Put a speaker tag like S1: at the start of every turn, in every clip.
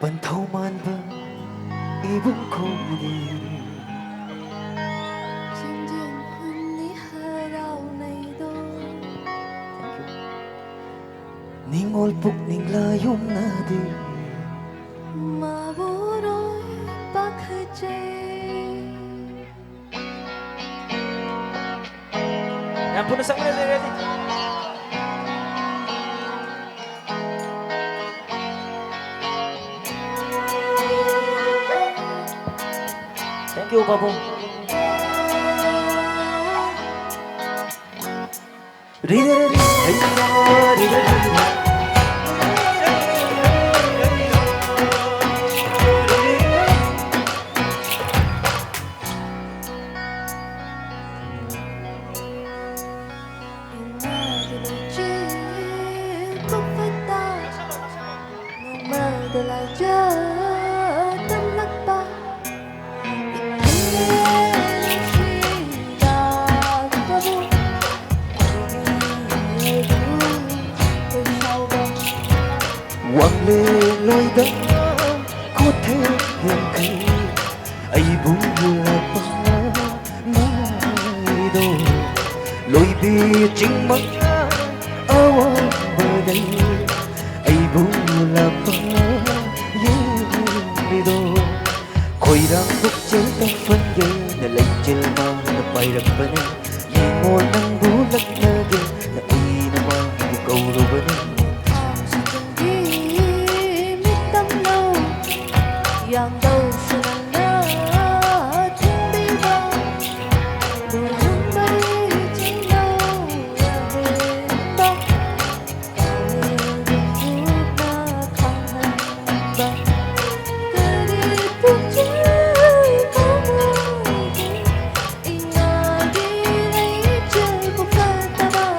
S1: Panthau manba ibung khodi
S2: 진진 hunni harau nay do
S1: ningol puk ninglayom na di
S2: maburoy pakhajay
S3: Yan, punasan mo na, ready? Thank you, Babu.
S1: Rida rida quăng lên lối đó có thể hiện khi ai buông là ba mai đồ lối bi chính mắt áo bờ đây ai buông là ba ye đồ khôi đang bốc cháy tâm phân dây là lấy chân mau là bay đập bên em ngồi nắng bố lắc nơ ghê là uy nó mang một câu rồi bên em
S2: yang đâu sương nở thiên bi bao đường hương bay trên đâu về bắc đường phút na khang hành băng cứ đi phút chơi có mưa inga đi lấy chơi cuộc đời ta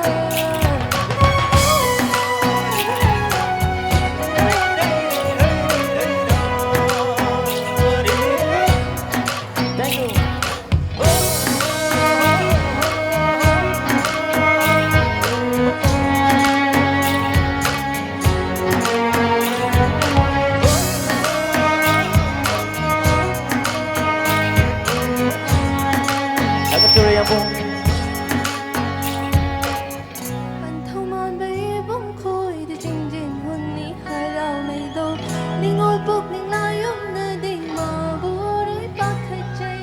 S2: Panthauman bay bóng khôi thì chinh chiến huân ni hai rau này đâu ni ngồi bốc ni lai ông nơi đình mà bố đối bác khai chay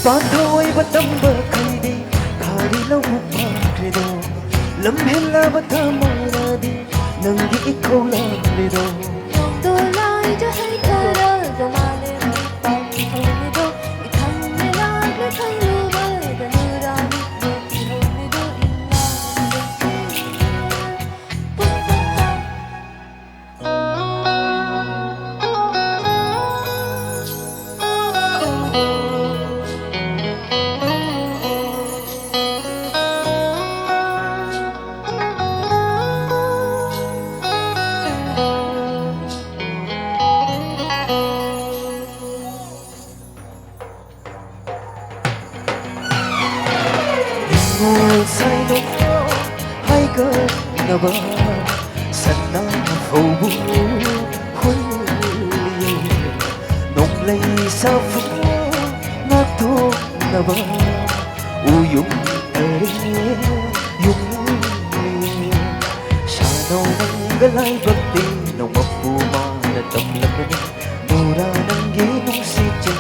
S1: Panthau ay batam ba khai di thari lau ma credo lam hela batama ra di nang di ikaw lang lido
S2: Dòng tôi lai cho hay thơ đơ dòng mà lên bóng thâu ni đâu bị thằng ni lai lấy thằng lưu bơi và như ra đi được thì thâu ni đâu in là được chi bút bút ta
S1: ngồi say đó hai cơ ngờ bờ sân nắng phâu bu khuấy nồng lây sao phút ngát thuốc ngờ bờ u dung ở đây dung sa nâu nắng cái lai bật đi nồng bọc bu ma là tâm lâm nô ra nắng ghế nông si chân